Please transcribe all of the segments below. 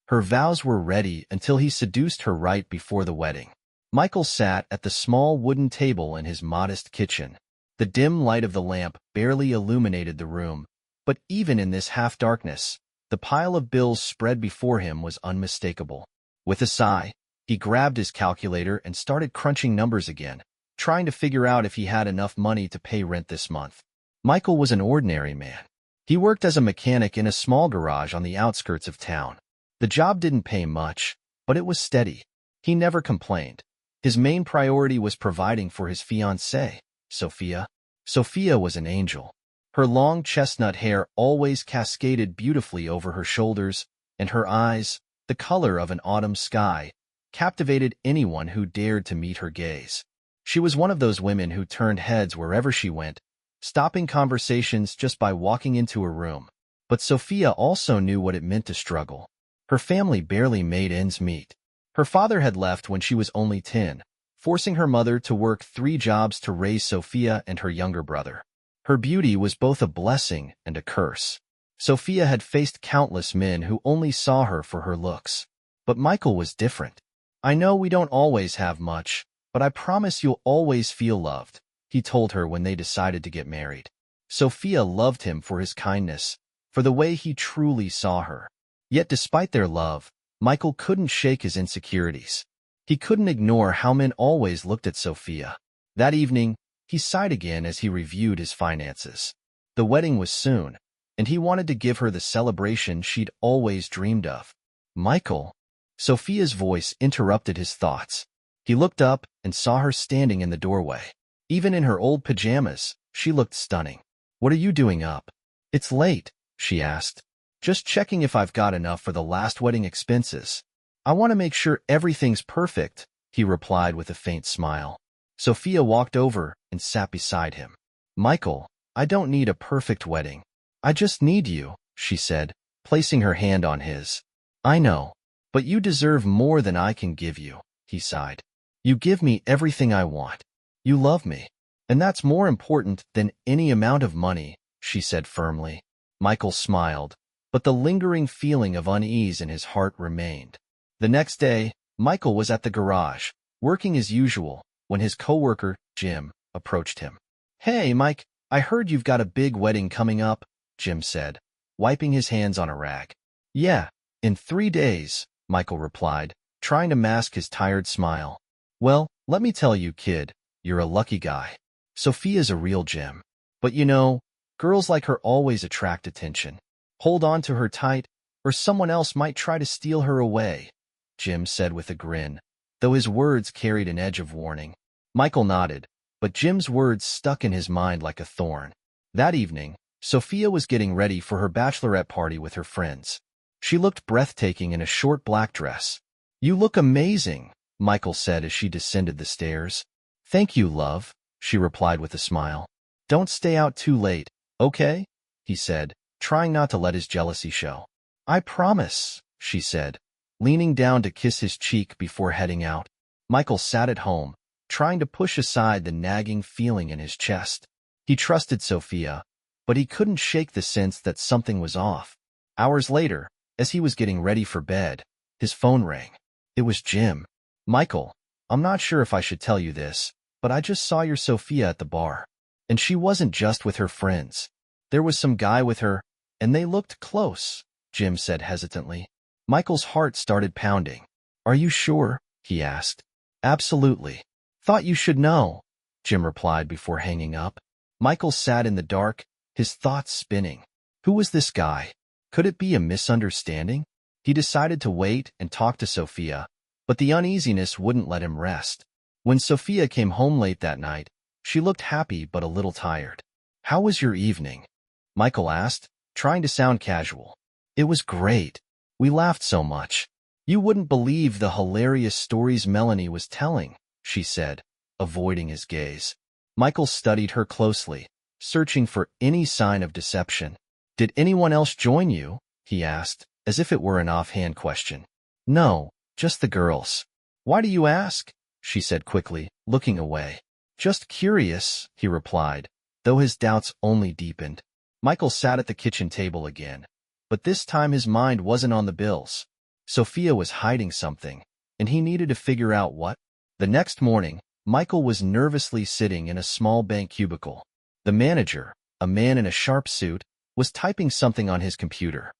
Her vows were ready until he seduced her right before the wedding. Michael sat at the small wooden table in his modest kitchen. The dim light of the lamp barely illuminated the room, but even in this half-darkness, the pile of bills spread before him was unmistakable. With a sigh, he grabbed his calculator and started crunching numbers again, trying to figure out if he had enough money to pay rent this month. Michael was an ordinary man. He worked as a mechanic in a small garage on the outskirts of town. The job didn't pay much, but it was steady. He never complained. His main priority was providing for his fiancée, Sophia. Sophia was an angel. Her long chestnut hair always cascaded beautifully over her shoulders, and her eyes, the color of an autumn sky, captivated anyone who dared to meet her gaze. She was one of those women who turned heads wherever she went, stopping conversations just by walking into her room. But Sophia also knew what it meant to struggle. Her family barely made ends meet. Her father had left when she was only 10, forcing her mother to work 3 jobs to raise Sophia and her younger brother. Her beauty was both a blessing and a curse. Sophia had faced countless men who only saw her for her looks. But Michael was different. "I know we don't always have much, but I promise you'll always feel loved," he told her when they decided to get married. Sophia loved him for his kindness, for the way he truly saw her. Yet despite their love, Michael couldn't shake his insecurities. He couldn't ignore how men always looked at Sophia. That evening, he sighed again as he reviewed his finances. The wedding was soon, and he wanted to give her the celebration she'd always dreamed of. "Michael," Sophia's voice interrupted his thoughts. He looked up and saw her standing in the doorway. Even in her old pajamas, she looked stunning. "What are you doing up?" "It's late," she asked. "Just checking if I've got enough for the last wedding expenses." "I want to make sure everything's perfect," he replied with a faint smile. Sophia walked over and sat beside him. "Michael, I don't need a perfect wedding. I just need you," she said, placing her hand on his. "I know, but you deserve more than I can give you," he sighed. "You give me everything I want. You love me. And that's more important than any amount of money," she said firmly. Michael smiled, but the lingering feeling of unease in his heart remained. The next day, Michael was at the garage, working as usual, when his coworker, Jim, approached him. "Hey, Mike, I heard you've got a big wedding coming up," Jim said, wiping his hands on a rag. "Yeah, in 3 days," Michael replied, trying to mask his tired smile. "Well, let me tell you, kid, you're a lucky guy. Sophia's a real gem. But you know, girls like her always attract attention. Hold on to her tight, or someone else might try to steal her away," Jim said with a grin, though his words carried an edge of warning. Michael nodded, but Jim's words stuck in his mind like a thorn. That evening, Sophia was getting ready for her bachelorette party with her friends. She looked breathtaking in a short black dress. "You look amazing," Michael said as she descended the stairs. "Thank you, love," she replied with a smile. "Don't stay out too late, okay?" he said, trying not to let his jealousy show. "I promise," she said, leaning down to kiss his cheek before heading out. Michael sat at home, trying to push aside the nagging feeling in his chest. He trusted Sophia, but he couldn't shake the sense that something was off. Hours later, as he was getting ready for bed, his phone rang. It was Jim. "Michael, I'm not sure if I should tell you this, but I just saw your Sophia at the bar. And she wasn't just with her friends. There was some guy with her, and they looked close," Jim said hesitantly. Michael's heart started pounding. "Are you sure?" he asked. "Absolutely. Thought you should know," Jim replied before hanging up. Michael sat in the dark, his thoughts spinning. Who was this guy? Could it be a misunderstanding? He decided to wait and talk to Sophia, but the uneasiness wouldn't let him rest. When Sophia came home late that night, she looked happy but a little tired. "How was your evening?" Michael asked, trying to sound casual. "It was great. We laughed so much. You wouldn't believe the hilarious stories Melanie was telling," she said, avoiding his gaze. Michael studied her closely, searching for any sign of deception. "Did anyone else join you?" he asked, as if it were an offhand question. "No, just the girls." "Why do you ask?" she said quickly, looking away. "Just curious," he replied, though his doubts only deepened. Michael sat at the kitchen table again, but this time his mind wasn't on the bills. Sophia was hiding something, and he needed to figure out what. The next morning, Michael was nervously sitting in a small bank cubicle. The manager, a man in a sharp suit, was typing something on his computer.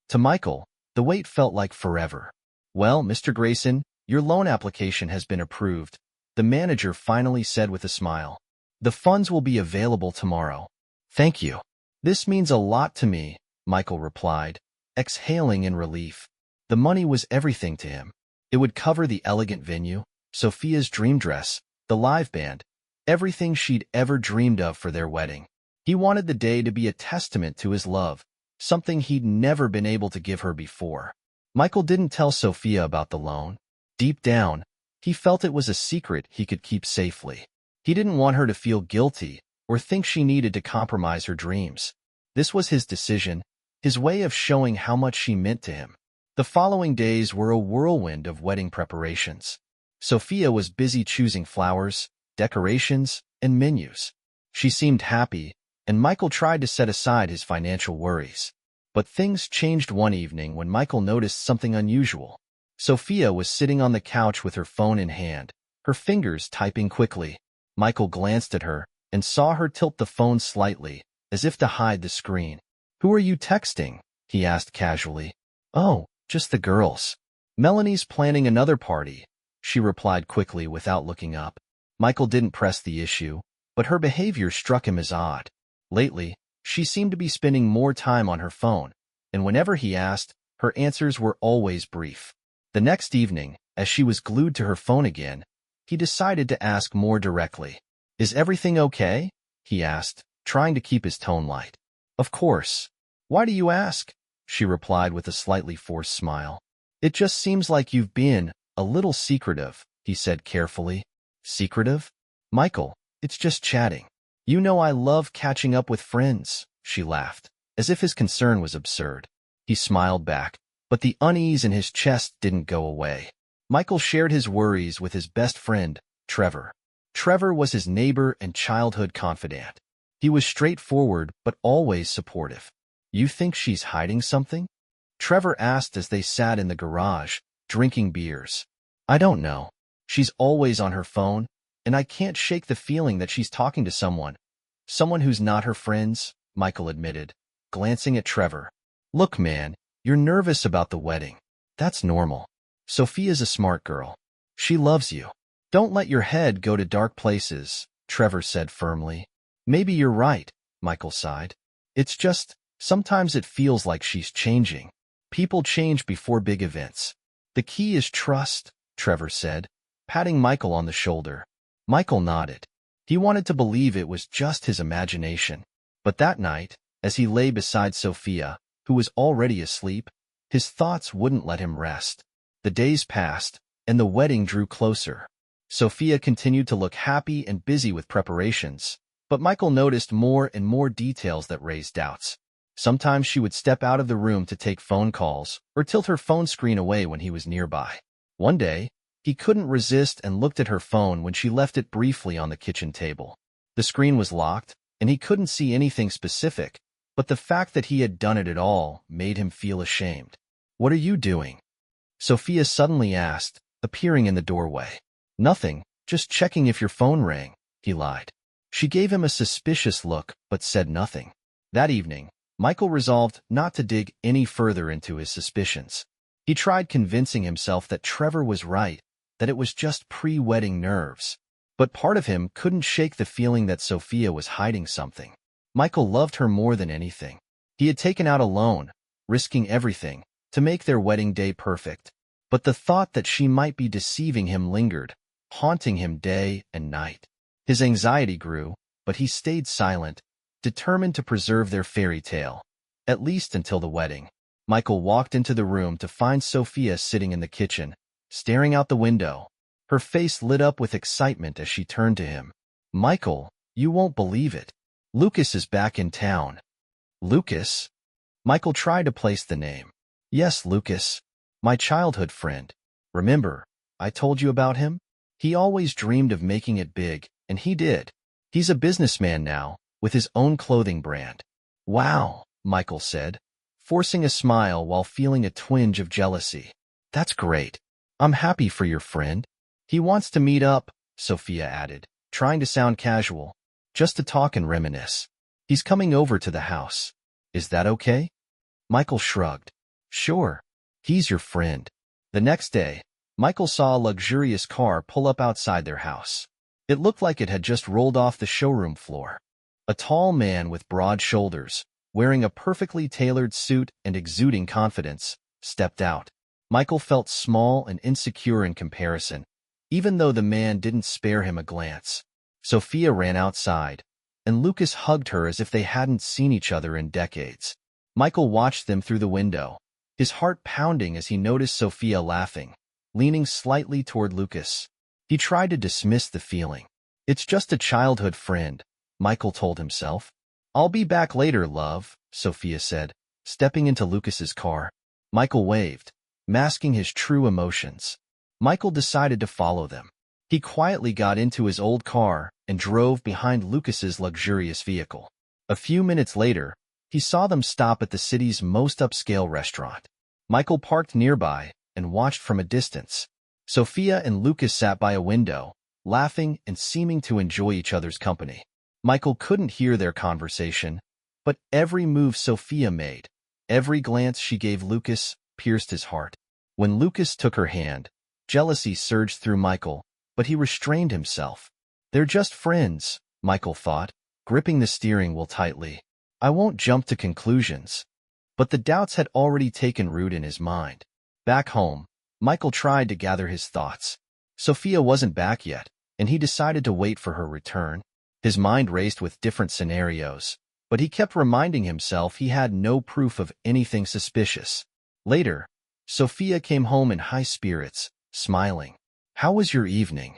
To Michael, the wait felt like forever. "Well, Mr. Grayson, your loan application has been approved," the manager finally said with a smile. "The funds will be available tomorrow." "Thank you. This means a lot to me," Michael replied, exhaling in relief. The money was everything to him. It would cover the elegant venue, Sophia's dream dress, the live band, everything she'd ever dreamed of for their wedding. He wanted the day to be a testament to his love, something he'd never been able to give her before. Michael didn't tell Sophia about the loan. Deep down, he felt it was a secret he could keep safely. He didn't want her to feel guilty or think she needed to compromise her dreams. This was his decision, his way of showing how much she meant to him. The following days were a whirlwind of wedding preparations. Sophia was busy choosing flowers, decorations, and menus. She seemed happy, and Michael tried to set aside his financial worries. But things changed one evening when Michael noticed something unusual. Sophia was sitting on the couch with her phone in hand, her fingers typing quickly. Michael glanced at her and saw her tilt the phone slightly, as if to hide the screen. "Who are you texting?" he asked casually. "Oh, just the girls. Melanie's planning another party," she replied quickly without looking up. Michael didn't press the issue, but her behavior struck him as odd. Lately, she seemed to be spending more time on her phone, and whenever he asked, her answers were always brief. The next evening, as she was glued to her phone again, he decided to ask more directly. "Is everything okay?" he asked, trying to keep his tone light. "Of course. Why do you ask?" she replied with a slightly forced smile. "It just seems like you've been a little secretive," he said carefully. "Secretive? Michael, it's just chatting. You know I love catching up with friends," she laughed, as if his concern was absurd. He smiled back, but the unease in his chest didn't go away. Michael shared his worries with his best friend, Trevor. Trevor was his neighbor and childhood confidant. He was straightforward but always supportive. "You think she's hiding something?" Trevor asked as they sat in the garage, drinking beers. "I don't know. She's always on her phone, and I can't shake the feeling that she's talking to someone. Someone who's not her friends," Michael admitted, glancing at Trevor. "Look, man, you're nervous about the wedding. That's normal. Sophia's a smart girl. She loves you. Don't let your head go to dark places," Trevor said firmly. "Maybe you're right," Michael sighed. "It's just, sometimes it feels like she's changing. People change before big events. The key is trust," Trevor said, patting Michael on the shoulder. Michael nodded. He wanted to believe it was just his imagination. But that night, as he lay beside Sophia, who was already asleep, his thoughts wouldn't let him rest. The days passed, and the wedding drew closer. Sophia continued to look happy and busy with preparations, but Michael noticed more and more details that raised doubts. Sometimes she would step out of the room to take phone calls, or tilt her phone screen away when he was nearby. One day, he couldn't resist and looked at her phone when she left it briefly on the kitchen table. The screen was locked, and he couldn't see anything specific, but the fact that he had done it at all made him feel ashamed. "What are you doing?" Sophia suddenly asked, appearing in the doorway. "Nothing, just checking if your phone rang," he lied. She gave him a suspicious look, but said nothing. That evening, Michael resolved not to dig any further into his suspicions. He tried convincing himself that Trevor was right, that it was just pre-wedding nerves. But part of him couldn't shake the feeling that Sophia was hiding something. Michael loved her more than anything. He had taken out a loan, risking everything, to make their wedding day perfect. But the thought that she might be deceiving him lingered, haunting him day and night. His anxiety grew, but he stayed silent, determined to preserve their fairy tale, at least until the wedding. Michael walked into the room to find Sophia sitting in the kitchen, staring out the window. Her face lit up with excitement as she turned to him. "Michael, you won't believe it. Lucas is back in town." "Lucas?" Michael tried to place the name. "Yes, Lucas. My childhood friend. Remember, I told you about him? He always dreamed of making it big, and he did. He's a businessman now, with his own clothing brand." "Wow," Michael said, forcing a smile while feeling a twinge of jealousy. That's great. I'm happy for your friend. He wants to meet up, Sophia added, trying to sound casual. Just to talk and reminisce. He's coming over to the house. Is that okay? Michael shrugged. Sure. He's your friend. The next day, Michael saw a luxurious car pull up outside their house. It looked like it had just rolled off the showroom floor. A tall man with broad shoulders, wearing a perfectly tailored suit and exuding confidence, stepped out. Michael felt small and insecure in comparison, even though the man didn't spare him a glance. Sophia ran outside, and Lucas hugged her as if they hadn't seen each other in decades. Michael watched them through the window, his heart pounding as he noticed Sophia laughing, leaning slightly toward Lucas. He tried to dismiss the feeling. It's just a childhood friend, Michael told himself. I'll be back later, love, Sophia said, stepping into Lucas's car. Michael waved, masking his true emotions. Michael decided to follow them. He quietly got into his old car and drove behind Lucas's luxurious vehicle. A few minutes later, he saw them stop at the city's most upscale restaurant. Michael parked nearby and watched from a distance. Sophia and Lucas sat by a window, laughing and seeming to enjoy each other's company. Michael couldn't hear their conversation, but every move Sophia made, every glance she gave Lucas, pierced his heart. When Lucas took her hand, jealousy surged through Michael, but he restrained himself. They're just friends, Michael thought, gripping the steering wheel tightly. I won't jump to conclusions. But the doubts had already taken root in his mind. Back home, Michael tried to gather his thoughts. Sophia wasn't back yet, and he decided to wait for her return. His mind raced with different scenarios, but he kept reminding himself he had no proof of anything suspicious. Later, Sophia came home in high spirits, smiling. How was your evening?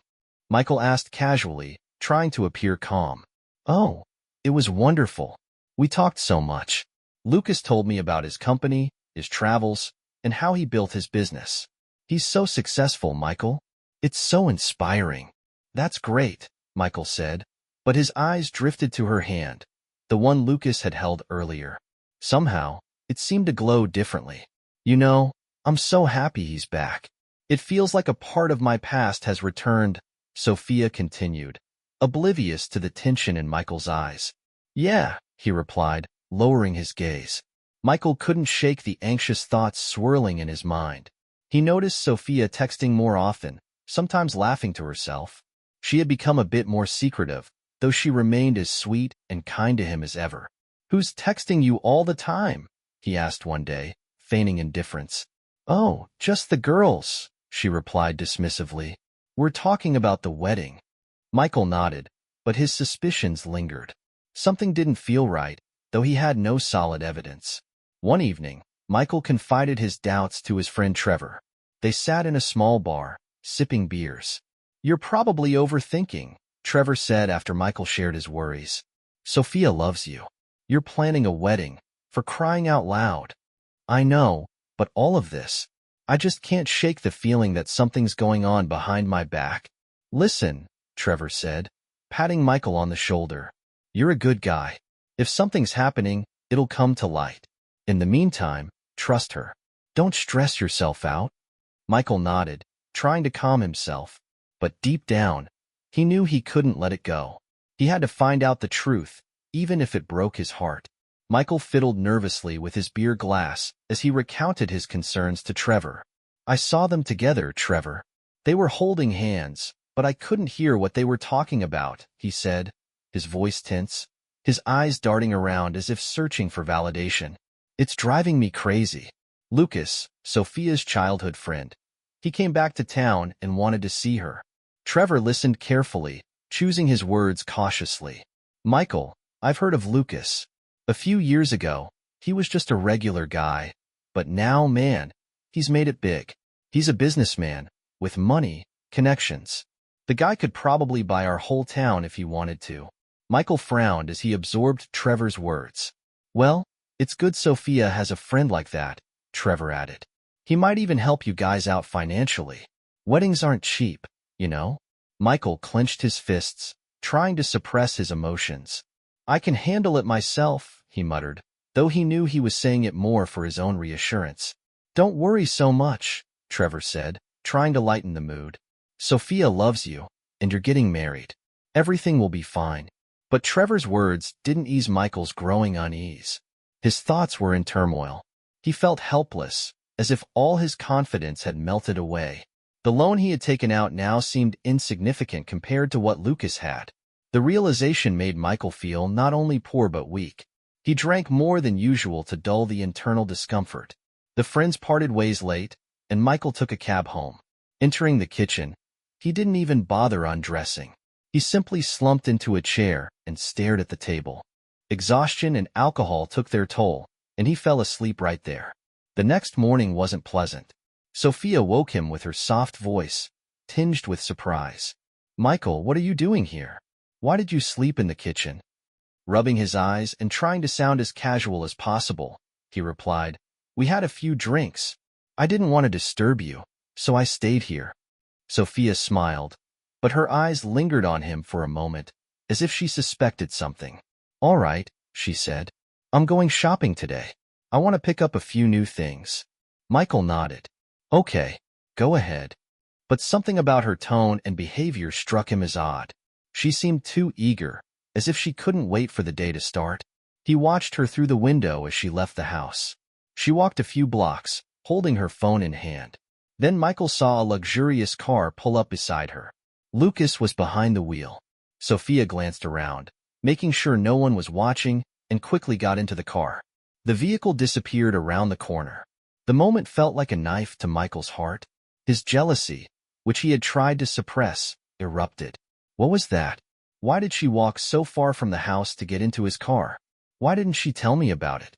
Michael asked casually, trying to appear calm. Oh, it was wonderful. We talked so much. Lucas told me about his company, his travels, and how he built his business. He's so successful, Michael. It's so inspiring. That's great, Michael said, but his eyes drifted to her hand, the one Lucas had held earlier. Somehow, it seemed to glow differently. You know, I'm so happy he's back. It feels like a part of my past has returned, Sophia continued, oblivious to the tension in Michael's eyes. Yeah, he replied, lowering his gaze. Michael couldn't shake the anxious thoughts swirling in his mind. He noticed Sophia texting more often, sometimes laughing to herself. She had become a bit more secretive, though she remained as sweet and kind to him as ever. Who's texting you all the time? He asked one day, feigning indifference. Oh, just the girls, she replied dismissively. We're talking about the wedding. Michael nodded, but his suspicions lingered. Something didn't feel right, though he had no solid evidence. One evening, Michael confided his doubts to his friend Trevor. They sat in a small bar, sipping beers. You're probably overthinking, Trevor said after Michael shared his worries. Sophia loves you. You're planning a wedding, for crying out loud. I know, but all of this, I just can't shake the feeling that something's going on behind my back. Listen, Trevor said, patting Michael on the shoulder. You're a good guy. If something's happening, it'll come to light. In the meantime, trust her. Don't stress yourself out. Michael nodded, trying to calm himself, but deep down, he knew he couldn't let it go. He had to find out the truth, even if it broke his heart. Michael fiddled nervously with his beer glass as he recounted his concerns to Trevor. I saw them together, Trevor. They were holding hands, but I couldn't hear what they were talking about, he said, his voice tense, his eyes darting around as if searching for validation. It's driving me crazy. Lucas, Sophia's childhood friend. He came back to town and wanted to see her. Trevor listened carefully, choosing his words cautiously. Michael, I've heard of Lucas. A few years ago, he was just a regular guy, but now, man, he's made it big. He's a businessman, with money, connections. The guy could probably buy our whole town if he wanted to. Michael frowned as he absorbed Trevor's words. Well, it's good Sophia has a friend like that, Trevor added. He might even help you guys out financially. Weddings aren't cheap, you know? Michael clenched his fists, trying to suppress his emotions. I can handle it myself, he muttered, though he knew he was saying it more for his own reassurance. Don't worry so much, Trevor said, trying to lighten the mood. Sophia loves you, and you're getting married. Everything will be fine. But Trevor's words didn't ease Michael's growing unease. His thoughts were in turmoil. He felt helpless, as if all his confidence had melted away. The loan he had taken out now seemed insignificant compared to what Lucas had. The realization made Michael feel not only poor but weak. He drank more than usual to dull the internal discomfort. The friends parted ways late, and Michael took a cab home. Entering the kitchen, he didn't even bother undressing. He simply slumped into a chair and stared at the table. Exhaustion and alcohol took their toll, and he fell asleep right there. The next morning wasn't pleasant. Sophia woke him with her soft voice, tinged with surprise. "Michael, what are you doing here? Why did you sleep in the kitchen?" Rubbing his eyes and trying to sound as casual as possible, he replied, "We had a few drinks. I didn't want to disturb you, so I stayed here." Sophia smiled, but her eyes lingered on him for a moment, as if she suspected something. "All right," she said. "I'm going shopping today. I want to pick up a few new things." Michael nodded. "Okay, go ahead." But something about her tone and behavior struck him as odd. She seemed too eager, as if she couldn't wait for the day to start. He watched her through the window as she left the house. She walked a few blocks, holding her phone in hand. Then Michael saw a luxurious car pull up beside her. Lucas was behind the wheel. Sophia glanced around, making sure no one was watching, and quickly got into the car. The vehicle disappeared around the corner. The moment felt like a knife to Michael's heart. His jealousy, which he had tried to suppress, erupted. What was that? Why did she walk so far from the house to get into his car? Why didn't she tell me about it?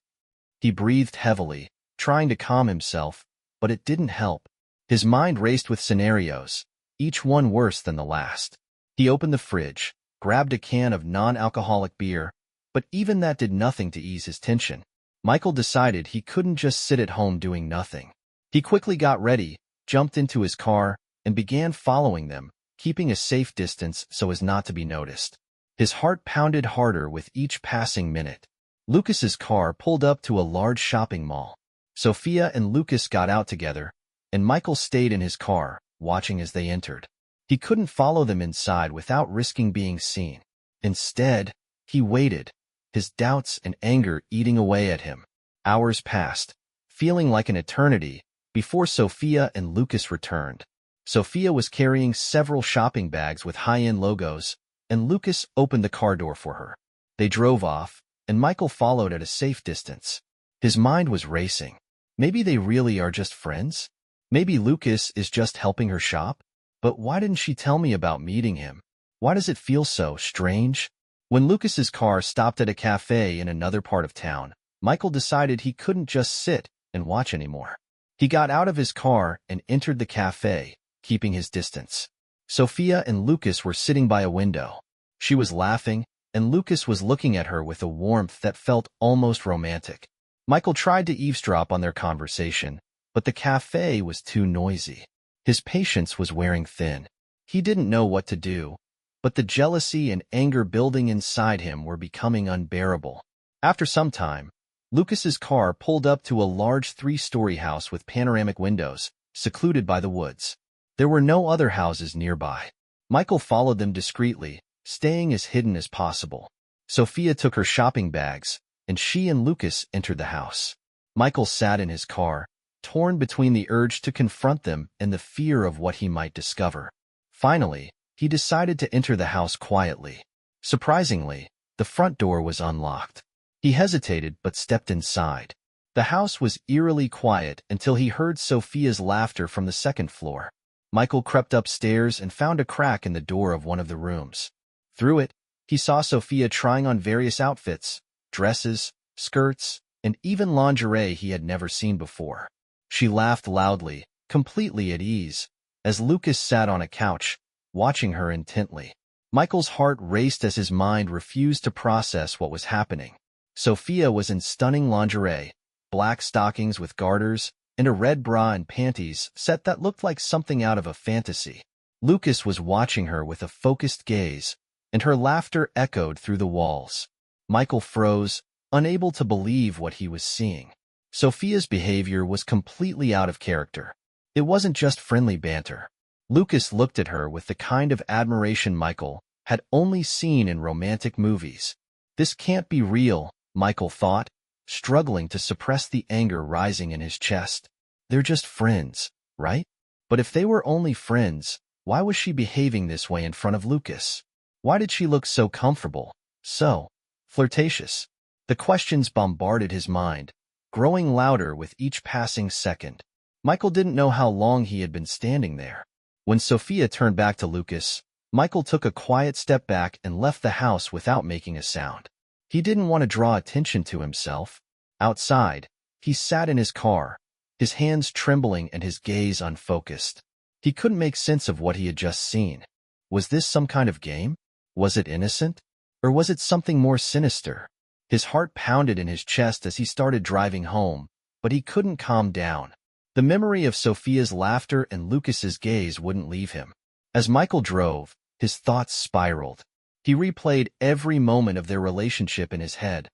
He breathed heavily, trying to calm himself, but it didn't help. His mind raced with scenarios, each one worse than the last. He opened the fridge, grabbed a can of non-alcoholic beer, but even that did nothing to ease his tension. Michael decided he couldn't just sit at home doing nothing. He quickly got ready, jumped into his car, and began following them, keeping a safe distance so as not to be noticed. His heart pounded harder with each passing minute. Lucas's car pulled up to a large shopping mall. Sophia and Lucas got out together, and Michael stayed in his car, watching as they entered. He couldn't follow them inside without risking being seen. Instead, he waited, his doubts and anger eating away at him. Hours passed, feeling like an eternity, before Sophia and Lucas returned. Sophia was carrying several shopping bags with high-end logos, and Lucas opened the car door for her. They drove off, and Michael followed at a safe distance. His mind was racing. Maybe they really are just friends? Maybe Lucas is just helping her shop? But why didn't she tell me about meeting him? Why does it feel so strange? When Lucas's car stopped at a cafe in another part of town, Michael decided he couldn't just sit and watch anymore. He got out of his car and entered the cafe, keeping his distance. Sophia and Lucas were sitting by a window. She was laughing, and Lucas was looking at her with a warmth that felt almost romantic. Michael tried to eavesdrop on their conversation, but the cafe was too noisy. His patience was wearing thin. He didn't know what to do, but the jealousy and anger building inside him were becoming unbearable. After some time, Lucas's car pulled up to a large 3-story house with panoramic windows, secluded by the woods. There were no other houses nearby. Michael followed them discreetly, staying as hidden as possible. Sophia took her shopping bags, and she and Lucas entered the house. Michael sat in his car, torn between the urge to confront them and the fear of what he might discover. Finally, he decided to enter the house quietly. Surprisingly, the front door was unlocked. He hesitated but stepped inside. The house was eerily quiet until he heard Sophia's laughter from the second floor. Michael crept upstairs and found a crack in the door of one of the rooms. Through it, he saw Sophia trying on various outfits, dresses, skirts, and even lingerie he had never seen before. She laughed loudly, completely at ease, as Lucas sat on a couch, watching her intently. Michael's heart raced as his mind refused to process what was happening. Sophia was in stunning lingerie, black stockings with garters, and a red bra and panties set that looked like something out of a fantasy. Lucas was watching her with a focused gaze, and her laughter echoed through the walls. Michael froze, unable to believe what he was seeing. Sophia's behavior was completely out of character. It wasn't just friendly banter. Lucas looked at her with the kind of admiration Michael had only seen in romantic movies. This can't be real, Michael thought, struggling to suppress the anger rising in his chest. They're just friends, right? But if they were only friends, why was she behaving this way in front of Lucas? Why did she look so comfortable, so flirtatious? The questions bombarded his mind, growing louder with each passing second. Michael didn't know how long he had been standing there. When Sophia turned back to Lucas, Michael took a quiet step back and left the house without making a sound. He didn't want to draw attention to himself. Outside, he sat in his car, his hands trembling and his gaze unfocused. He couldn't make sense of what he had just seen. Was this some kind of game? Was it innocent? Or was it something more sinister? His heart pounded in his chest as he started driving home, but he couldn't calm down. The memory of Sophia's laughter and Lucas's gaze wouldn't leave him. As Michael drove, his thoughts spiraled. He replayed every moment of their relationship in his head.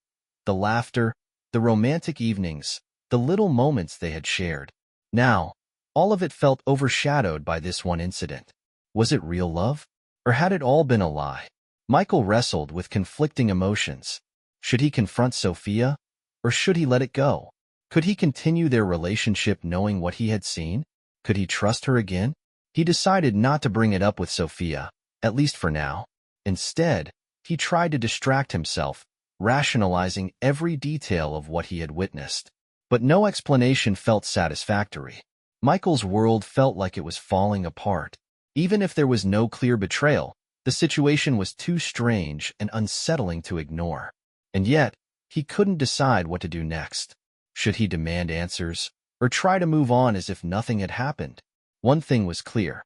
The laughter, the romantic evenings, the little moments they had shared. Now, all of it felt overshadowed by this one incident. Was it real love? Or had it all been a lie? Michael wrestled with conflicting emotions. Should he confront Sophia? Or should he let it go? Could he continue their relationship knowing what he had seen? Could he trust her again? He decided not to bring it up with Sophia, at least for now. Instead, he tried to distract himself, rationalizing every detail of what he had witnessed. But no explanation felt satisfactory. Michael's world felt like it was falling apart. Even if there was no clear betrayal, the situation was too strange and unsettling to ignore. And yet, he couldn't decide what to do next. Should he demand answers, or try to move on as if nothing had happened? One thing was clear.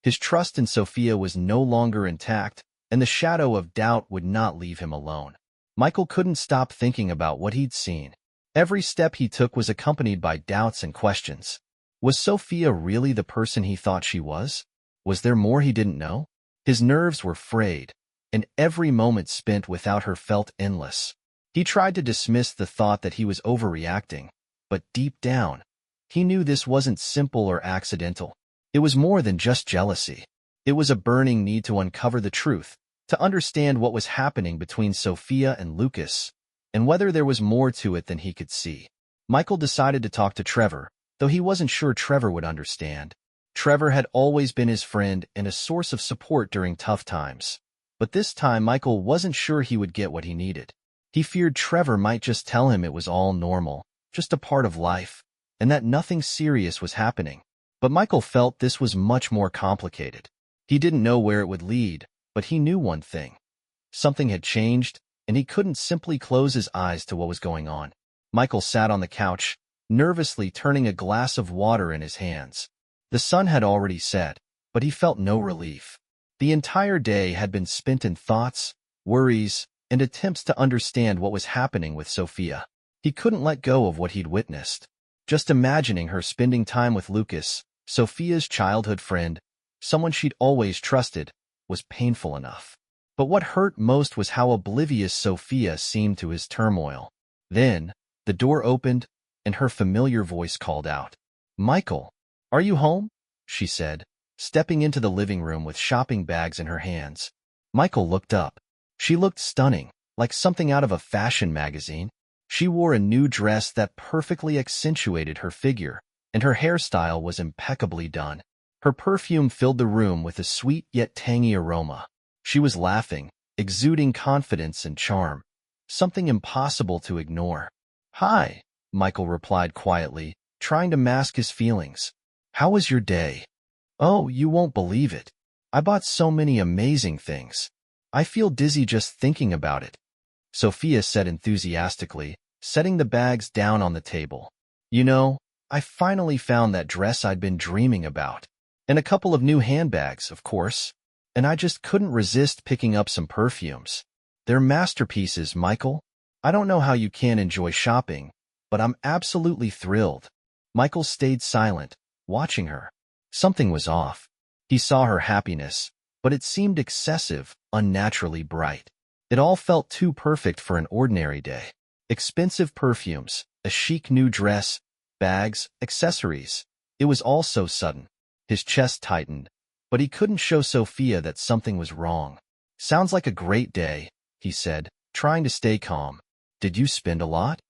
His trust in Sophia was no longer intact, and the shadow of doubt would not leave him alone. Michael couldn't stop thinking about what he'd seen. Every step he took was accompanied by doubts and questions. Was Sophia really the person he thought she was? Was there more he didn't know? His nerves were frayed, and every moment spent without her felt endless. He tried to dismiss the thought that he was overreacting, but deep down, he knew this wasn't simple or accidental. It was more than just jealousy. It was a burning need to uncover the truth, to understand what was happening between Sophia and Lucas, and whether there was more to it than he could see. Michael decided to talk to Trevor, though he wasn't sure Trevor would understand. Trevor had always been his friend and a source of support during tough times. But this time Michael wasn't sure he would get what he needed. He feared Trevor might just tell him it was all normal, just a part of life, and that nothing serious was happening. But Michael felt this was much more complicated. He didn't know where it would lead, but he knew one thing. Something had changed, and he couldn't simply close his eyes to what was going on. Michael sat on the couch, nervously turning a glass of water in his hands. The sun had already set, but he felt no relief. The entire day had been spent in thoughts, worries, and attempts to understand what was happening with Sophia. He couldn't let go of what he'd witnessed. Just imagining her spending time with Lucas, Sophia's childhood friend, someone she'd always trusted, was painful enough. But what hurt most was how oblivious Sophia seemed to his turmoil. Then, the door opened, and her familiar voice called out. "Michael, are you home?" she said, stepping into the living room with shopping bags in her hands. Michael looked up. She looked stunning, like something out of a fashion magazine. She wore a new dress that perfectly accentuated her figure, and her hairstyle was impeccably done. Her perfume filled the room with a sweet yet tangy aroma. She was laughing, exuding confidence and charm, something impossible to ignore. "Hi," Michael replied quietly, trying to mask his feelings. "How was your day?" "Oh, you won't believe it. I bought so many amazing things. I feel dizzy just thinking about it," Sophia said enthusiastically, setting the bags down on the table. "You know, I finally found that dress I'd been dreaming about. And a couple of new handbags, of course. And I just couldn't resist picking up some perfumes. They're masterpieces, Michael. I don't know how you can enjoy shopping, but I'm absolutely thrilled." Michael stayed silent, watching her. Something was off. He saw her happiness, but it seemed excessive, unnaturally bright. It all felt too perfect for an ordinary day. Expensive perfumes, a chic new dress, bags, accessories. It was all so sudden. His chest tightened, but he couldn't show Sophia that something was wrong. "Sounds like a great day," he said, trying to stay calm. "Did you spend a lot?"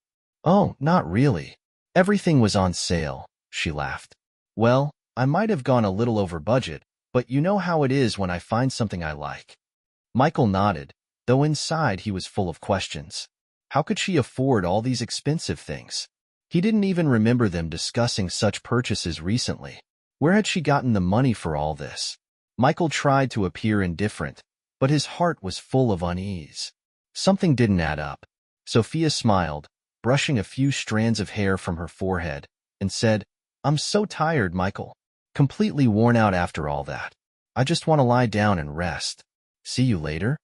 "Oh, not really. Everything was on sale," she laughed. "Well, I might have gone a little over budget, but you know how it is when I find something I like." Michael nodded, though inside he was full of questions. How could she afford all these expensive things? He didn't even remember them discussing such purchases recently. Where had she gotten the money for all this? Michael tried to appear indifferent, but his heart was full of unease. Something didn't add up. Sophia smiled, brushing a few strands of hair from her forehead, and said, "I'm so tired, Michael. Completely worn out after all that. I just want to lie down and rest. See you later?"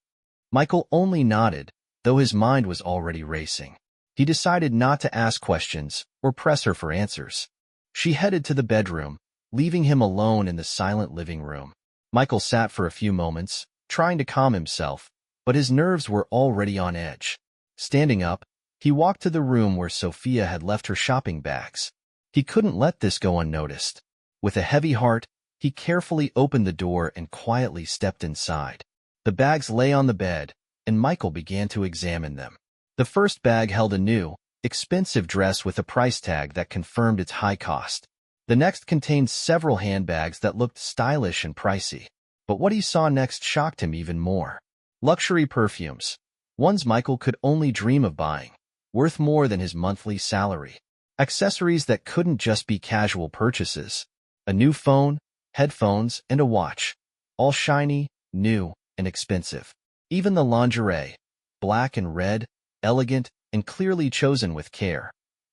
Michael only nodded, though his mind was already racing. He decided not to ask questions or press her for answers. She headed to the bedroom, leaving him alone in the silent living room. Michael sat for a few moments, trying to calm himself, but his nerves were already on edge. Standing up, he walked to the room where Sophia had left her shopping bags. He couldn't let this go unnoticed. With a heavy heart, he carefully opened the door and quietly stepped inside. The bags lay on the bed, and Michael began to examine them. The first bag held a new, expensive dress with a price tag that confirmed its high cost. The next contained several handbags that looked stylish and pricey. But what he saw next shocked him even more. Luxury perfumes. Ones Michael could only dream of buying, worth more than his monthly salary. Accessories that couldn't just be casual purchases. A new phone, headphones, and a watch. All shiny, new, and expensive. Even the lingerie, black and red, elegant, and clearly chosen with care,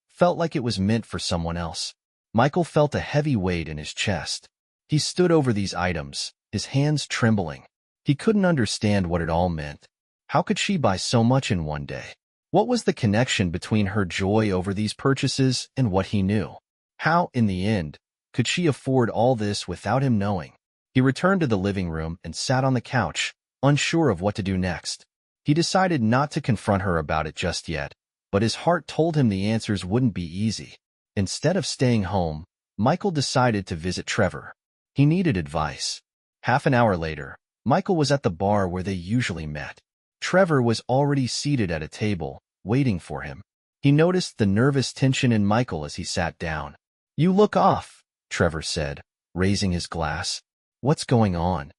felt like it was meant for someone else. Michael felt a heavy weight in his chest. He stood over these items, his hands trembling. He couldn't understand what it all meant. How could she buy so much in one day? What was the connection between her joy over these purchases and what he knew? How, in the end, could she afford all this without him knowing? He returned to the living room and sat on the couch, unsure of what to do next. He decided not to confront her about it just yet, but his heart told him the answers wouldn't be easy. Instead of staying home, Michael decided to visit Trevor. He needed advice. Half an hour later, Michael was at the bar where they usually met. Trevor was already seated at a table, waiting for him. He noticed the nervous tension in Michael as he sat down. "You look off," Trevor said, raising his glass. "What's going on?"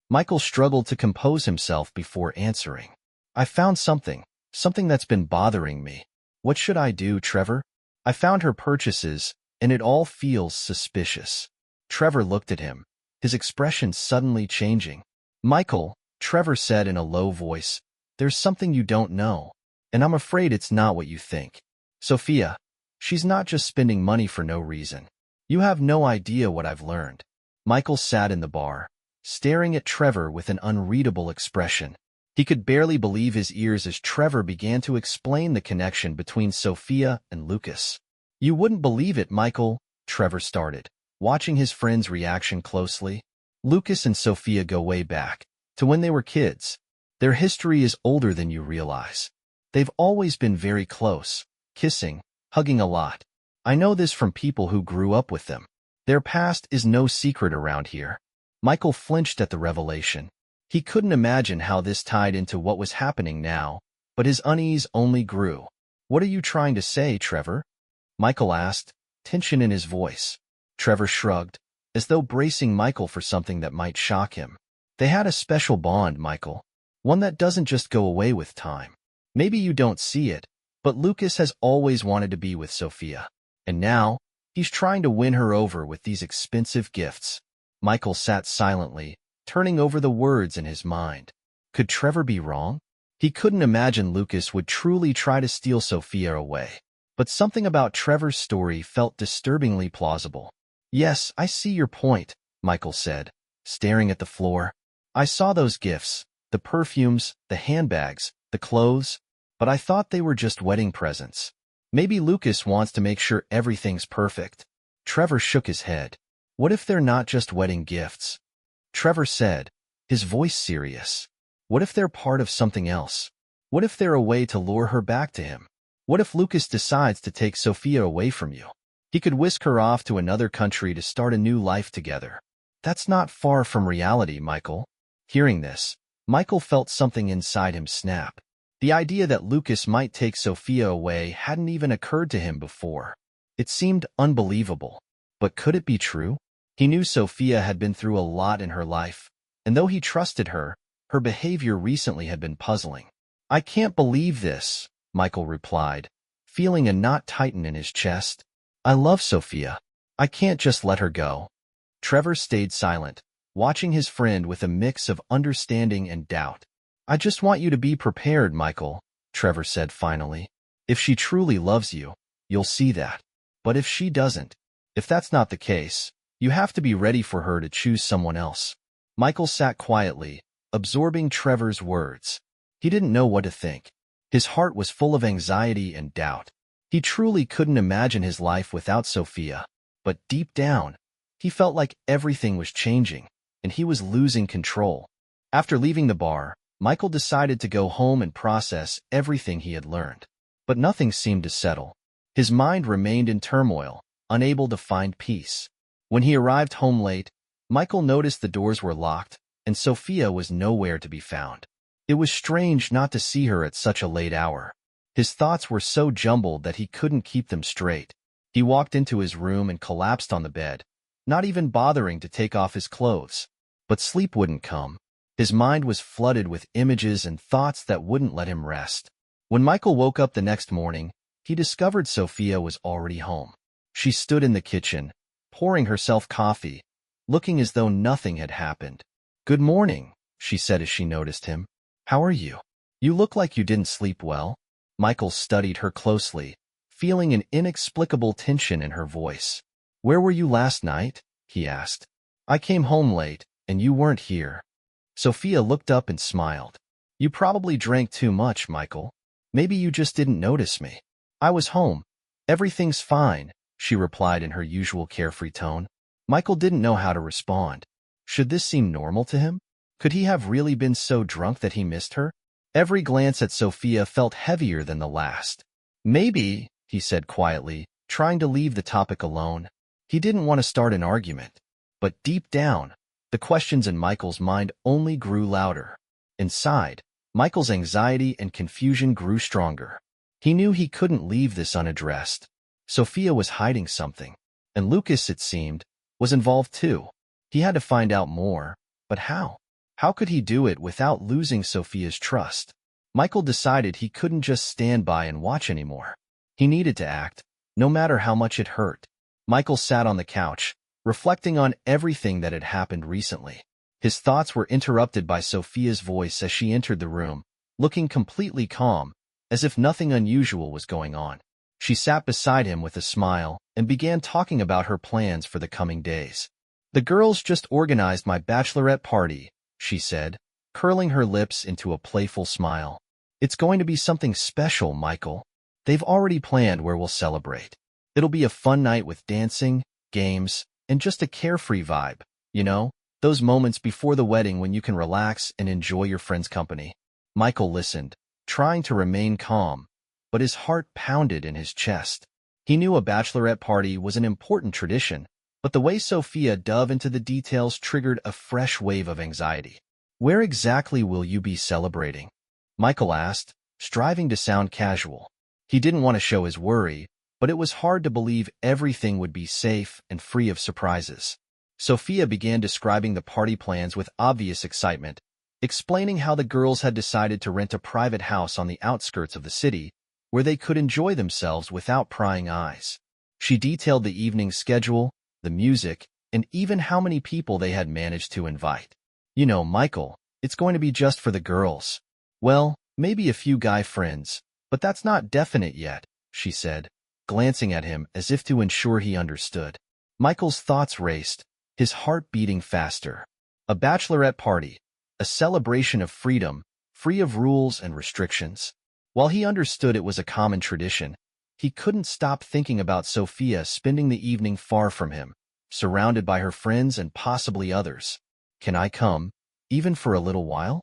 Michael struggled to compose himself before answering. "I found something that's been bothering me." "What should I do, Trevor?" "I found her purchases, and it all feels suspicious." Trevor looked at him, his expression suddenly changing. "Michael," Trevor said in a low voice, "there's something you don't know, and I'm afraid it's not what you think. Sophia, she's not just spending money for no reason. You have no idea what I've learned." Michael sat in the bar, staring at Trevor with an unreadable expression. He could barely believe his ears as Trevor began to explain the connection between Sophia and Lucas. "You wouldn't believe it, Michael," Trevor started, watching his friend's reaction closely. "Lucas and Sophia go way back, to when they were kids. Their history is older than you realize. They've always been very close, kissing, hugging a lot. I know this from people who grew up with them. Their past is no secret around here." Michael flinched at the revelation. He couldn't imagine how this tied into what was happening now, but his unease only grew. "What are you trying to say, Trevor?" Michael asked, tension in his voice. Trevor shrugged, as though bracing Michael for something that might shock him. "They had a special bond, Michael. One that doesn't just go away with time. Maybe you don't see it, but Lucas has always wanted to be with Sophia. And now, he's trying to win her over with these expensive gifts." Michael sat silently, turning over the words in his mind. Could Trevor be wrong? He couldn't imagine Lucas would truly try to steal Sophia away. But something about Trevor's story felt disturbingly plausible. "Yes, I see your point," Michael said, staring at the floor. "I saw those gifts, the perfumes, the handbags, the clothes, but I thought they were just wedding presents. Maybe Lucas wants to make sure everything's perfect." Trevor shook his head. "What if they're not just wedding gifts?" Trevor said, his voice serious. "What if they're part of something else? What if they're a way to lure her back to him? What if Lucas decides to take Sophia away from you?" He could whisk her off to another country to start a new life together. That's not far from reality, Michael. Hearing this, Michael felt something inside him snap. The idea that Lucas might take Sophia away hadn't even occurred to him before. It seemed unbelievable. But could it be true? He knew Sophia had been through a lot in her life, and though he trusted her, her behavior recently had been puzzling. I can't believe this, Michael replied, feeling a knot tighten in his chest. I love Sophia. I can't just let her go. Trevor stayed silent, watching his friend with a mix of understanding and doubt. I just want you to be prepared, Michael, Trevor said finally. If she truly loves you, you'll see that. But if she doesn't, if that's not the case, you have to be ready for her to choose someone else. Michael sat quietly, absorbing Trevor's words. He didn't know what to think. His heart was full of anxiety and doubt. He truly couldn't imagine his life without Sophia. But deep down, he felt like everything was changing, and he was losing control. After leaving the bar, Michael decided to go home and process everything he had learned. But nothing seemed to settle. His mind remained in turmoil, unable to find peace. When he arrived home late, Michael noticed the doors were locked, and Sophia was nowhere to be found. It was strange not to see her at such a late hour. His thoughts were so jumbled that he couldn't keep them straight. He walked into his room and collapsed on the bed, not even bothering to take off his clothes. But sleep wouldn't come. His mind was flooded with images and thoughts that wouldn't let him rest. When Michael woke up the next morning, he discovered Sophia was already home. She stood in the kitchen, pouring herself coffee, looking as though nothing had happened. Good morning, she said as she noticed him. How are you? You look like you didn't sleep well. Michael studied her closely, feeling an inexplicable tension in her voice. Where were you last night? He asked. I came home late, and you weren't here. Sophia looked up and smiled. You probably drank too much, Michael. Maybe you just didn't notice me. I was home. Everything's fine, she replied in her usual carefree tone. Michael didn't know how to respond. Should this seem normal to him? Could he have really been so drunk that he missed her? Every glance at Sophia felt heavier than the last. Maybe, he said quietly, trying to leave the topic alone. He didn't want to start an argument. But deep down, the questions in Michael's mind only grew louder. Inside, Michael's anxiety and confusion grew stronger. He knew he couldn't leave this unaddressed. Sophia was hiding something, and Lucas, it seemed, was involved too. He had to find out more, but how? How could he do it without losing Sophia's trust? Michael decided he couldn't just stand by and watch anymore. He needed to act, no matter how much it hurt. Michael sat on the couch, reflecting on everything that had happened recently. His thoughts were interrupted by Sophia's voice as she entered the room, looking completely calm, as if nothing unusual was going on. She sat beside him with a smile and began talking about her plans for the coming days. The girls just organized my bachelorette party, she said, curling her lips into a playful smile. It's going to be something special, Michael. They've already planned where we'll celebrate. It'll be a fun night with dancing, games, and just a carefree vibe, you know, those moments before the wedding when you can relax and enjoy your friend's company. Michael listened, trying to remain calm, but his heart pounded in his chest. He knew a bachelorette party was an important tradition, but the way Sophia dove into the details triggered a fresh wave of anxiety. Where exactly will you be celebrating? Michael asked, striving to sound casual. He didn't want to show his worry, but it was hard to believe everything would be safe and free of surprises. Sophia began describing the party plans with obvious excitement, explaining how the girls had decided to rent a private house on the outskirts of the city, where they could enjoy themselves without prying eyes. She detailed the evening schedule, the music, and even how many people they had managed to invite. You know, Michael, it's going to be just for the girls. Well, maybe a few guy friends, but that's not definite yet, she said, glancing at him as if to ensure he understood. Michael's thoughts raced, his heart beating faster. A bachelorette party, a celebration of freedom, free of rules and restrictions. While he understood it was a common tradition, he couldn't stop thinking about Sophia spending the evening far from him, surrounded by her friends and possibly others. Can I come, even for a little while?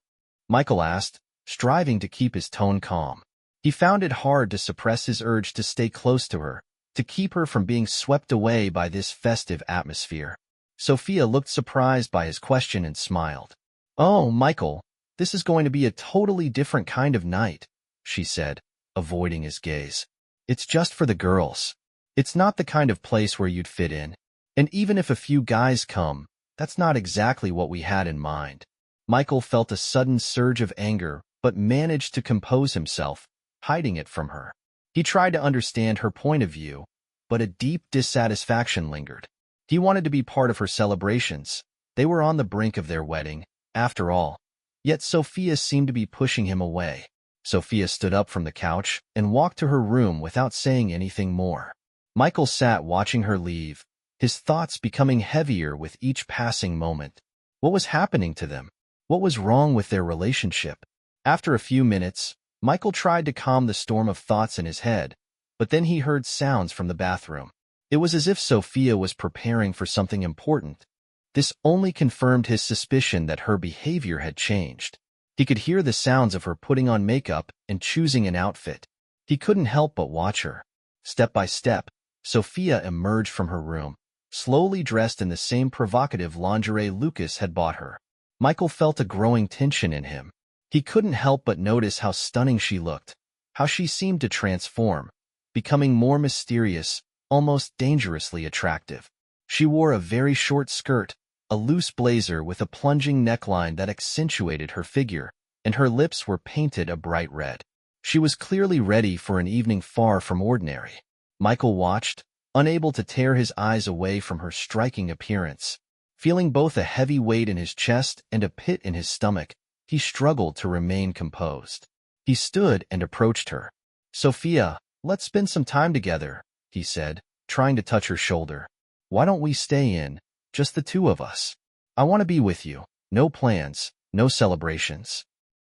Michael asked, striving to keep his tone calm. He found it hard to suppress his urge to stay close to her, to keep her from being swept away by this festive atmosphere. Sophia looked surprised by his question and smiled. "Oh, Michael, this is going to be a totally different kind of night," she said, avoiding his gaze. "It's just for the girls. It's not the kind of place where you'd fit in. And even if a few guys come, that's not exactly what we had in mind." Michael felt a sudden surge of anger, but managed to compose himself, hiding it from her. He tried to understand her point of view, but a deep dissatisfaction lingered. He wanted to be part of her celebrations. They were on the brink of their wedding, after all. Yet Sophia seemed to be pushing him away. Sophia stood up from the couch and walked to her room without saying anything more. Michael sat watching her leave, his thoughts becoming heavier with each passing moment. What was happening to them? What was wrong with their relationship? After a few minutes, Michael tried to calm the storm of thoughts in his head, but then he heard sounds from the bathroom. It was as if Sophia was preparing for something important. This only confirmed his suspicion that her behavior had changed. He could hear the sounds of her putting on makeup and choosing an outfit. He couldn't help but watch her. Step by step, Sophia emerged from her room, slowly dressed in the same provocative lingerie Lucas had bought her. Michael felt a growing tension in him. He couldn't help but notice how stunning she looked, how she seemed to transform, becoming more mysterious, almost dangerously attractive. She wore a very short skirt, a loose blazer with a plunging neckline that accentuated her figure, and her lips were painted a bright red. She was clearly ready for an evening far from ordinary. Michael watched, unable to tear his eyes away from her striking appearance. Feeling both a heavy weight in his chest and a pit in his stomach, he struggled to remain composed. He stood and approached her. "Sophia, let's spend some time together," he said, trying to touch her shoulder. "Why don't we stay in, just the two of us? I want to be with you. No plans, no celebrations."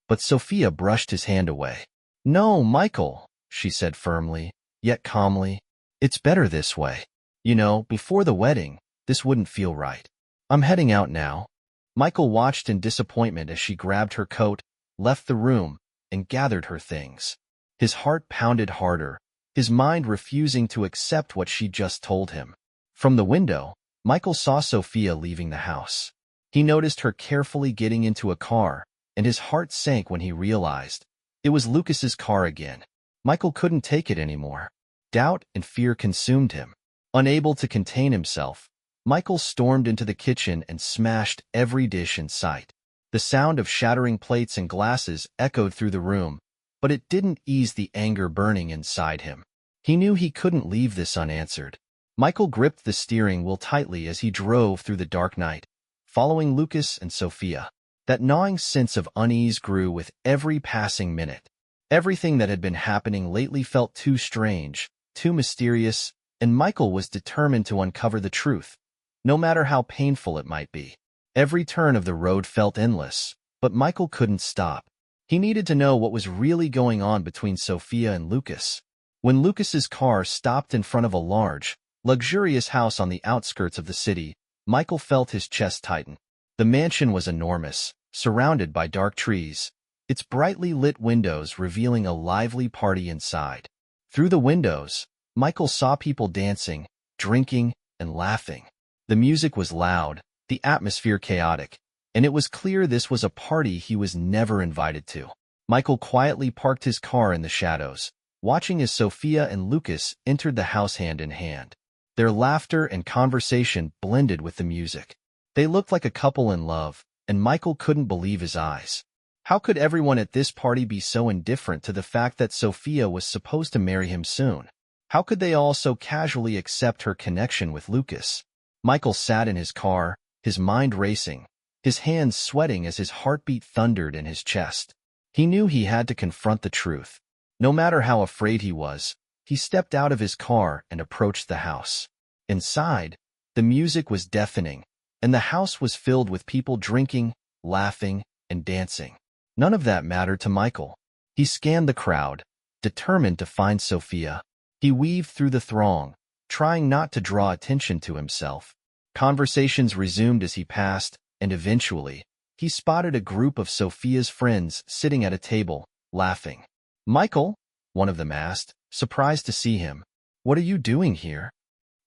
But Sophia brushed his hand away. "No, Michael," she said firmly, yet calmly. "It's better this way. You know, before the wedding, this wouldn't feel right. I'm heading out now." Michael watched in disappointment as she grabbed her coat, left the room, and gathered her things. His heart pounded harder, his mind refusing to accept what she just told him. From the window, Michael saw Sophia leaving the house. He noticed her carefully getting into a car, and his heart sank when he realized it was Lucas's car again. Michael couldn't take it anymore. Doubt and fear consumed him. Unable to contain himself, Michael stormed into the kitchen and smashed every dish in sight. The sound of shattering plates and glasses echoed through the room, but it didn't ease the anger burning inside him. He knew he couldn't leave this unanswered. Michael gripped the steering wheel tightly as he drove through the dark night, following Lucas and Sophia. That gnawing sense of unease grew with every passing minute. Everything that had been happening lately felt too strange, too mysterious, and Michael was determined to uncover the truth, no matter how painful it might be. Every turn of the road felt endless, but Michael couldn't stop. He needed to know what was really going on between Sophia and Lucas. When Lucas's car stopped in front of a large, luxurious house on the outskirts of the city, Michael felt his chest tighten. The mansion was enormous, surrounded by dark trees, its brightly lit windows revealing a lively party inside. Through the windows, Michael saw people dancing, drinking, and laughing. The music was loud, the atmosphere chaotic, and it was clear this was a party he was never invited to. Michael quietly parked his car in the shadows, watching as Sophia and Lucas entered the house hand in hand. Their laughter and conversation blended with the music. They looked like a couple in love, and Michael couldn't believe his eyes. How could everyone at this party be so indifferent to the fact that Sophia was supposed to marry him soon? How could they all so casually accept her connection with Lucas? Michael sat in his car, his mind racing, his hands sweating as his heartbeat thundered in his chest. He knew he had to confront the truth. No matter how afraid he was, he stepped out of his car and approached the house. Inside, the music was deafening, and the house was filled with people drinking, laughing, and dancing. None of that mattered to Michael. He scanned the crowd, determined to find Sophia. He weaved through the throng, trying not to draw attention to himself. Conversations resumed as he passed, and eventually, he spotted a group of Sophia's friends sitting at a table, laughing. "Michael?" one of them asked, surprised to see him. What are you doing here?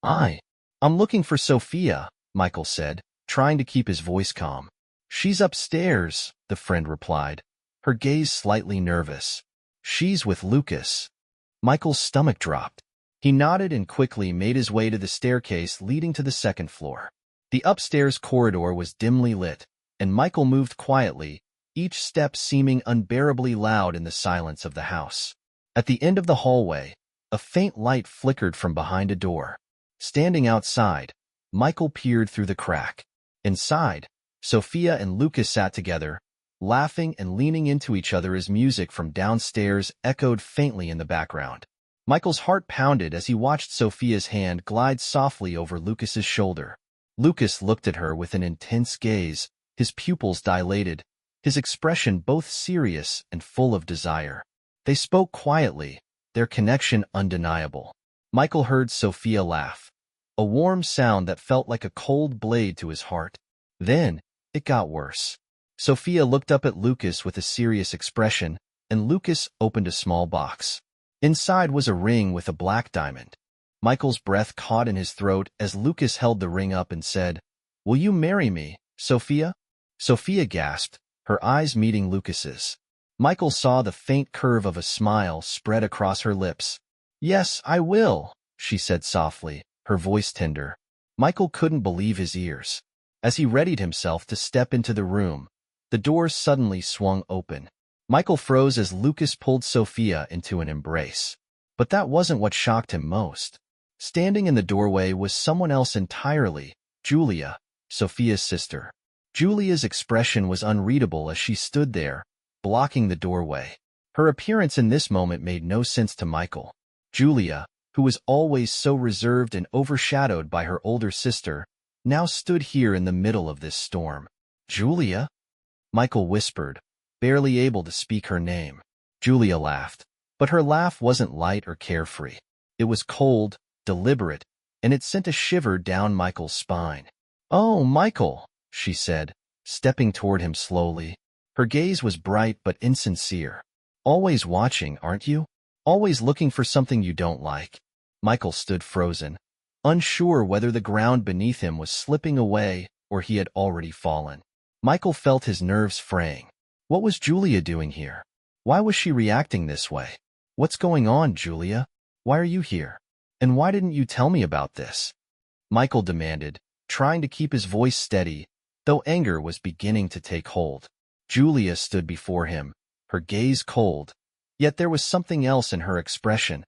I'm looking for Sophia, Michael said, trying to keep his voice calm. She's upstairs, the friend replied, her gaze slightly nervous. She's with Lucas. Michael's stomach dropped. He nodded and quickly made his way to the staircase leading to the second floor. The upstairs corridor was dimly lit, and Michael moved quietly, each step seeming unbearably loud in the silence of the house. At the end of the hallway, a faint light flickered from behind a door. Standing outside, Michael peered through the crack. Inside, Sophia and Lucas sat together, laughing and leaning into each other as music from downstairs echoed faintly in the background. Michael's heart pounded as he watched Sophia's hand glide softly over Lucas's shoulder. Lucas looked at her with an intense gaze, his pupils dilated, his expression both serious and full of desire. They spoke quietly, their connection undeniable. Michael heard Sophia laugh, a warm sound that felt like a cold blade to his heart. Then, it got worse. Sophia looked up at Lucas with a serious expression, and Lucas opened a small box. Inside was a ring with a black diamond. Michael's breath caught in his throat as Lucas held the ring up and said, "Will you marry me, Sophia?" Sophia gasped, her eyes meeting Lucas's. Michael saw the faint curve of a smile spread across her lips. "Yes, I will," she said softly, her voice tender. Michael couldn't believe his ears. As he readied himself to step into the room, the door suddenly swung open. Michael froze as Lucas pulled Sophia into an embrace. But that wasn't what shocked him most. Standing in the doorway was someone else entirely, Julia, Sophia's sister. Julia's expression was unreadable as she stood there, blocking the doorway. Her appearance in this moment made no sense to Michael. Julia, who was always so reserved and overshadowed by her older sister, now stood here in the middle of this storm. "Julia?" Michael whispered, barely able to speak her name. Julia laughed, but her laugh wasn't light or carefree. It was cold, deliberate, and it sent a shiver down Michael's spine. "Oh, Michael," she said, stepping toward him slowly. Her gaze was bright but insincere. "Always watching, aren't you? Always looking for something you don't like." Michael stood frozen, unsure whether the ground beneath him was slipping away or he had already fallen. Michael felt his nerves fraying. What was Julia doing here? Why was she reacting this way? "What's going on, Julia? Why are you here? And why didn't you tell me about this?" Michael demanded, trying to keep his voice steady, though anger was beginning to take hold. Julia stood before him, her gaze cold, yet there was something else in her expression,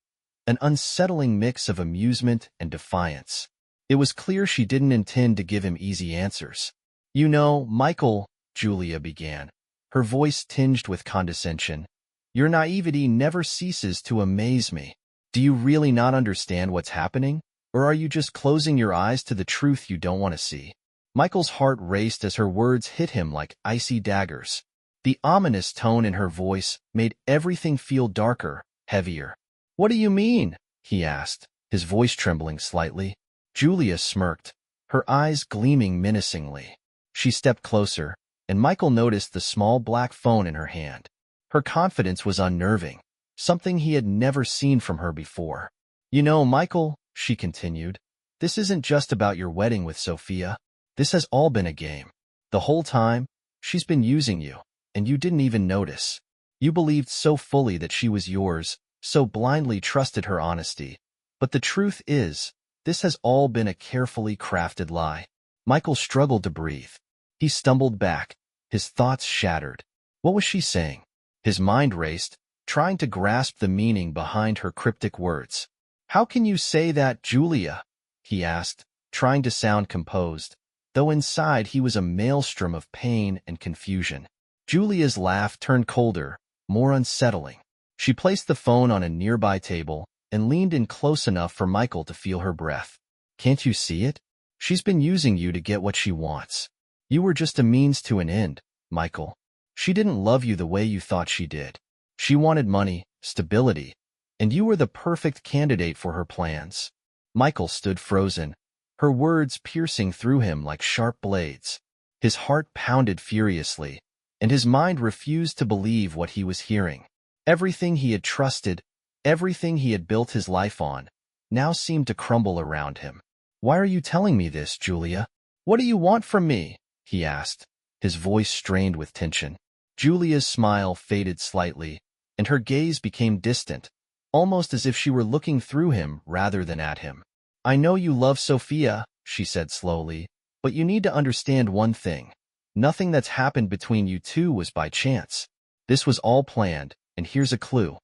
an unsettling mix of amusement and defiance. It was clear she didn't intend to give him easy answers. "You know, Michael," Julia began, her voice tinged with condescension, "your naivety never ceases to amaze me. Do you really not understand what's happening? Or are you just closing your eyes to the truth you don't want to see?" Michael's heart raced as her words hit him like icy daggers. The ominous tone in her voice made everything feel darker, heavier. "What do you mean?" he asked, his voice trembling slightly. Julia smirked, her eyes gleaming menacingly. She stepped closer, and Michael noticed the small black phone in her hand. Her confidence was unnerving, something he had never seen from her before. "You know, Michael," she continued, "this isn't just about your wedding with Sophia. This has all been a game. The whole time, she's been using you, and you didn't even notice. You believed so fully that she was yours, so blindly trusted her honesty. But the truth is, this has all been a carefully crafted lie." Michael struggled to breathe. He stumbled back, his thoughts shattered. What was she saying? His mind raced, trying to grasp the meaning behind her cryptic words. "How can you say that, Julia?" he asked, trying to sound composed, though inside he was a maelstrom of pain and confusion. Julia's laugh turned colder, more unsettling. She placed the phone on a nearby table and leaned in close enough for Michael to feel her breath. "Can't you see it? She's been using you to get what she wants. You were just a means to an end, Michael. She didn't love you the way you thought she did. She wanted money, stability, and you were the perfect candidate for her plans." Michael stood frozen, her words piercing through him like sharp blades. His heart pounded furiously, and his mind refused to believe what he was hearing. Everything he had trusted, everything he had built his life on, now seemed to crumble around him. "Why are you telling me this, Julia? What do you want from me?" he asked, his voice strained with tension. Julia's smile faded slightly, and her gaze became distant, almost as if she were looking through him rather than at him. "I know you love Sophia," she said slowly, "but you need to understand one thing. Nothing that's happened between you two was by chance. This was all planned, and here's a clue.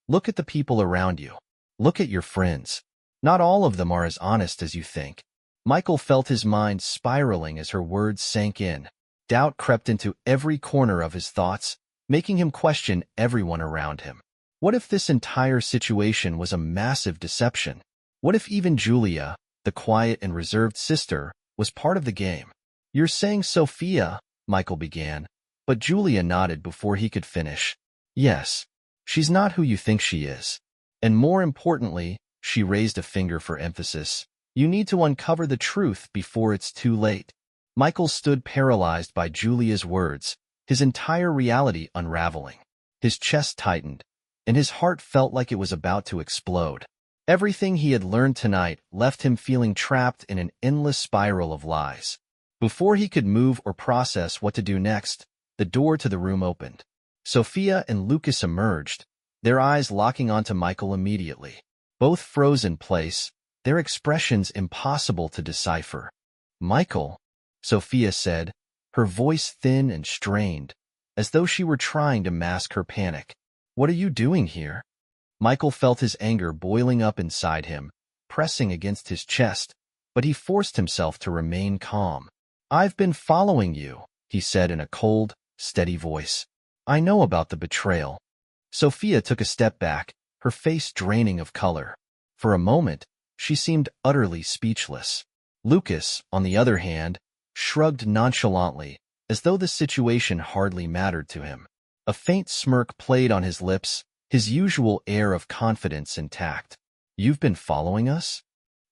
Look at the people around you. Look at your friends. Not all of them are as honest as you think." Michael felt his mind spiraling as her words sank in. Doubt crept into every corner of his thoughts, making him question everyone around him. What if this entire situation was a massive deception? What if even Julia, the quiet and reserved sister, was part of the game? "You're saying Sophia," Michael began, but Julia nodded before he could finish. "Yes, she's not who you think she is. And more importantly," she raised a finger for emphasis, "you need to uncover the truth before it's too late." Michael stood paralyzed by Julia's words, his entire reality unraveling. His chest tightened, and his heart felt like it was about to explode. Everything he had learned tonight left him feeling trapped in an endless spiral of lies. Before he could move or process what to do next, the door to the room opened. Sophia and Lucas emerged, their eyes locking onto Michael immediately. Both froze in place, their expressions impossible to decipher. "Michael," Sophia said, her voice thin and strained, as though she were trying to mask her panic. "What are you doing here?" Michael felt his anger boiling up inside him, pressing against his chest, but he forced himself to remain calm. "I've been following you," he said in a cold, steady voice. "I know about the betrayal." Sophia took a step back, her face draining of color. For a moment, she seemed utterly speechless. Lucas, on the other hand, shrugged nonchalantly, as though the situation hardly mattered to him. A faint smirk played on his lips, his usual air of confidence intact. "You've been following us?"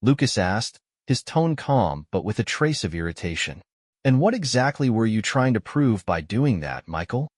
Lucas asked, his tone calm but with a trace of irritation. "And what exactly were you trying to prove by doing that, Michael?"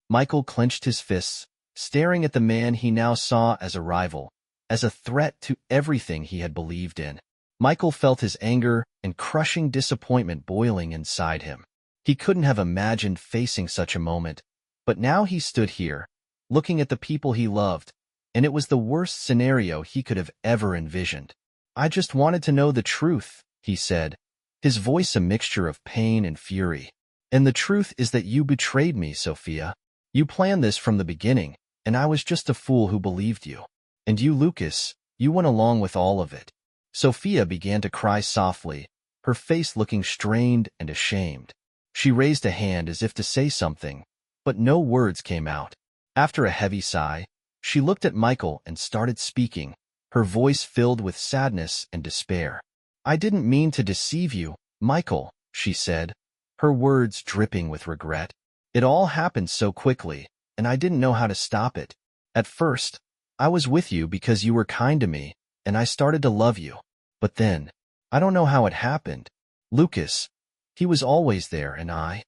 Michael clenched his fists, staring at the man he now saw as a rival, as a threat to everything he had believed in. Michael felt his anger and crushing disappointment boiling inside him. He couldn't have imagined facing such a moment, but now he stood here, looking at the people he loved, and it was the worst scenario he could have ever envisioned. "I just wanted to know the truth," he said, his voice a mixture of pain and fury. "And the truth is that you betrayed me, Sophia. You planned this from the beginning, and I was just a fool who believed you. And you, Lucas, you went along with all of it." Sophia began to cry softly, her face looking strained and ashamed. She raised a hand as if to say something, but no words came out. After a heavy sigh, she looked at Michael and started speaking, her voice filled with sadness and despair. "I didn't mean to deceive you, Michael," she said, her words dripping with regret. "It all happened so quickly, and I didn't know how to stop it. At first, I was with you because you were kind to me, and I started to love you. But then, I don't know how it happened. Lucas, he was always there, and I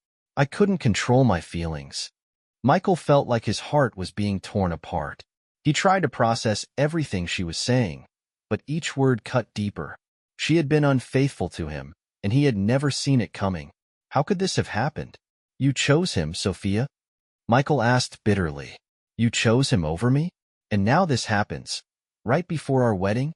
couldn't control my feelings." Michael felt like his heart was being torn apart. He tried to process everything she was saying, but each word cut deeper. She had been unfaithful to him, and he had never seen it coming. How could this have happened? "You chose him, Sophia?" Michael asked bitterly. "You chose him over me? And now this happens, right before our wedding?"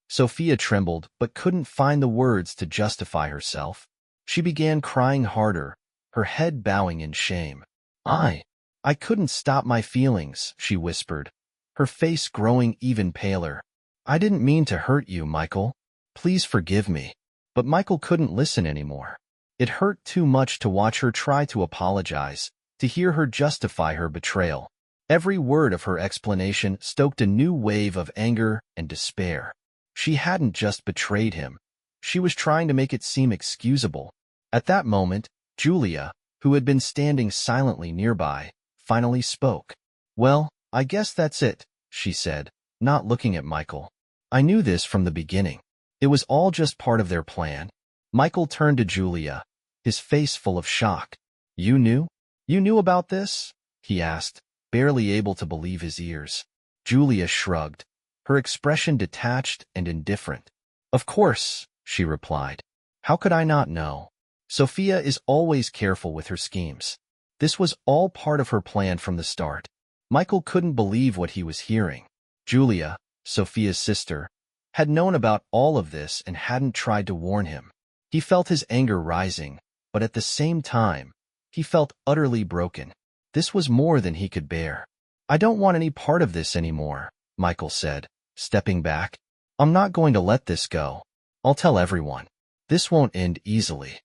Sophia trembled but couldn't find the words to justify herself. She began crying harder, her head bowing in shame. I couldn't stop my feelings," she whispered, her face growing even paler. "I didn't mean to hurt you, Michael. Please forgive me." But Michael couldn't listen anymore. It hurt too much to watch her try to apologize, to hear her justify her betrayal. Every word of her explanation stoked a new wave of anger and despair. She hadn't just betrayed him. She was trying to make it seem excusable. At that moment, Julia, who had been standing silently nearby, finally spoke. "Well, I guess that's it," she said, not looking at Michael. "I knew this from the beginning. It was all just part of their plan." Michael turned to Julia, his face full of shock. "You knew? You knew about this?" he asked, barely able to believe his ears. Julia shrugged. her expression detached and indifferent. "Of course," she replied. "How could I not know? Sophia is always careful with her schemes. This was all part of her plan from the start." Michael couldn't believe what he was hearing. Julia, Sophia's sister, had known about all of this and hadn't tried to warn him. He felt his anger rising, but at the same time, he felt utterly broken. This was more than he could bear. "I don't want any part of this anymore," Michael said, stepping back. "I'm not going to let this go. I'll tell everyone. This won't end easily."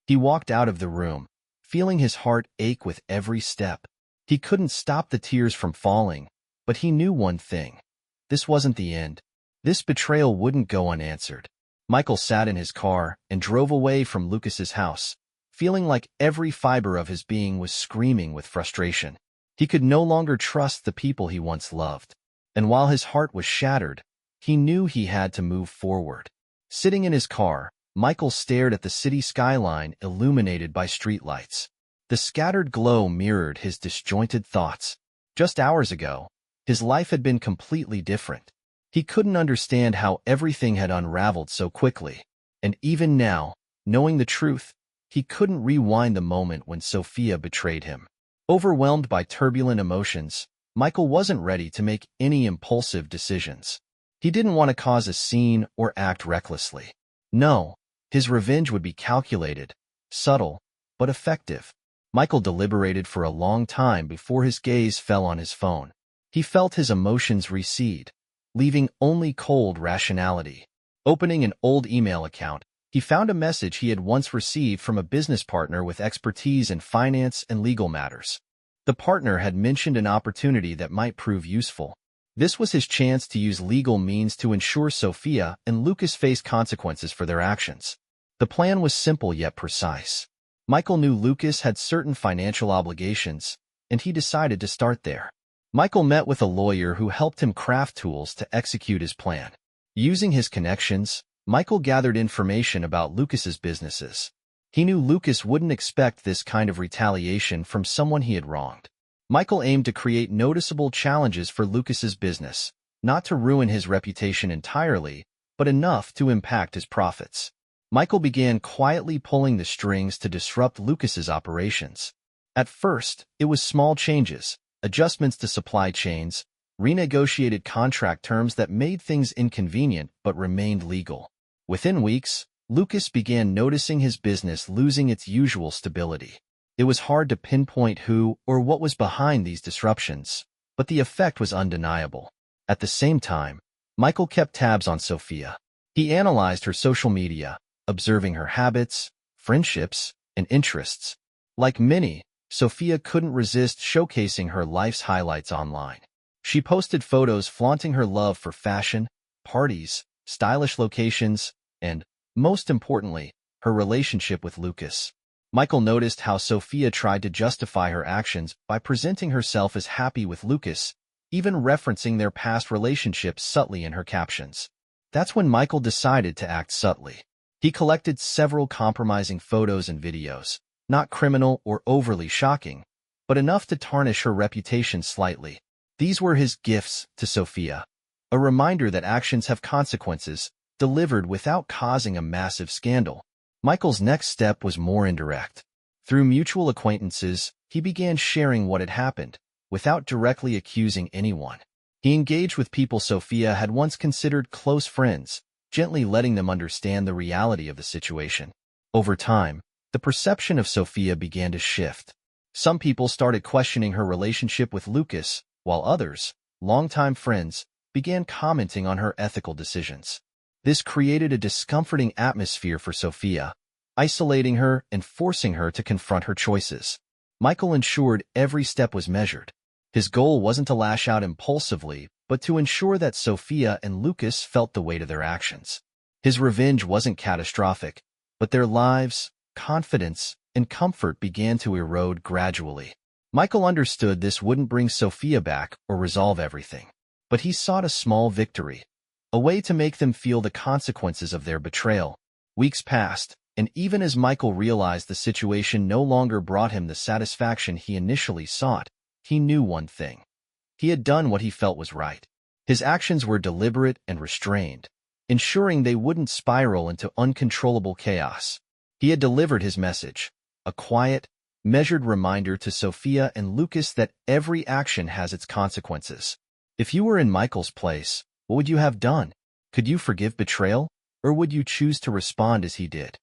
He walked out of the room, feeling his heart ache with every step. He couldn't stop the tears from falling, but he knew one thing. This wasn't the end. This betrayal wouldn't go unanswered. Michael sat in his car and drove away from Lucas's house, feeling like every fiber of his being was screaming with frustration. He could no longer trust the people he once loved. And while his heart was shattered, he knew he had to move forward. Sitting in his car, Michael stared at the city skyline illuminated by streetlights. The scattered glow mirrored his disjointed thoughts. Just hours ago, his life had been completely different. He couldn't understand how everything had unraveled so quickly. And even now, knowing the truth, he couldn't rewind the moment when Sophia betrayed him. Overwhelmed by turbulent emotions, Michael wasn't ready to make any impulsive decisions. He didn't want to cause a scene or act recklessly. No, his revenge would be calculated, subtle, but effective. Michael deliberated for a long time before his gaze fell on his phone. He felt his emotions recede, leaving only cold rationality. Opening an old email account, he found a message he had once received from a business partner with expertise in finance and legal matters. The partner had mentioned an opportunity that might prove useful. This was his chance to use legal means to ensure Sophia and Lucas faced consequences for their actions. The plan was simple yet precise. Michael knew Lucas had certain financial obligations, and he decided to start there. Michael met with a lawyer who helped him craft tools to execute his plan. Using his connections, Michael gathered information about Lucas's businesses. He knew Lucas wouldn't expect this kind of retaliation from someone he had wronged. Michael aimed to create noticeable challenges for Lucas's business, not to ruin his reputation entirely, but enough to impact his profits. Michael began quietly pulling the strings to disrupt Lucas's operations. At first, it was small changes, adjustments to supply chains, renegotiated contract terms that made things inconvenient but remained legal. Within weeks, Lucas began noticing his business losing its usual stability. It was hard to pinpoint who or what was behind these disruptions, but the effect was undeniable. At the same time, Michael kept tabs on Sophia. He analyzed her social media, observing her habits, friendships, and interests. Like many, Sophia couldn't resist showcasing her life's highlights online. She posted photos flaunting her love for fashion, parties, stylish locations, and, most importantly, her relationship with Lucas. Michael noticed how Sophia tried to justify her actions by presenting herself as happy with Lucas, even referencing their past relationship subtly in her captions. That's when Michael decided to act subtly. He collected several compromising photos and videos, not criminal or overly shocking, but enough to tarnish her reputation slightly. These were his gifts to Sophia, a reminder that actions have consequences, delivered without causing a massive scandal. Michael's next step was more indirect. Through mutual acquaintances, he began sharing what had happened, without directly accusing anyone. He engaged with people Sophia had once considered close friends, gently letting them understand the reality of the situation. Over time, the perception of Sophia began to shift. Some people started questioning her relationship with Lucas, while others, longtime friends, began commenting on her ethical decisions. This created a discomforting atmosphere for Sophia, isolating her and forcing her to confront her choices. Michael ensured every step was measured. His goal wasn't to lash out impulsively, but to ensure that Sophia and Lucas felt the weight of their actions. His revenge wasn't catastrophic, but their lives, confidence, and comfort began to erode gradually. Michael understood this wouldn't bring Sophia back or resolve everything, but he sought a small victory, a way to make them feel the consequences of their betrayal. Weeks passed, and even as Michael realized the situation no longer brought him the satisfaction he initially sought, he knew one thing. He had done what he felt was right. His actions were deliberate and restrained, ensuring they wouldn't spiral into uncontrollable chaos. He had delivered his message, a quiet, measured reminder to Sophia and Lucas that every action has its consequences. If you were in Michael's place, what would you have done? Could you forgive betrayal, or would you choose to respond as he did?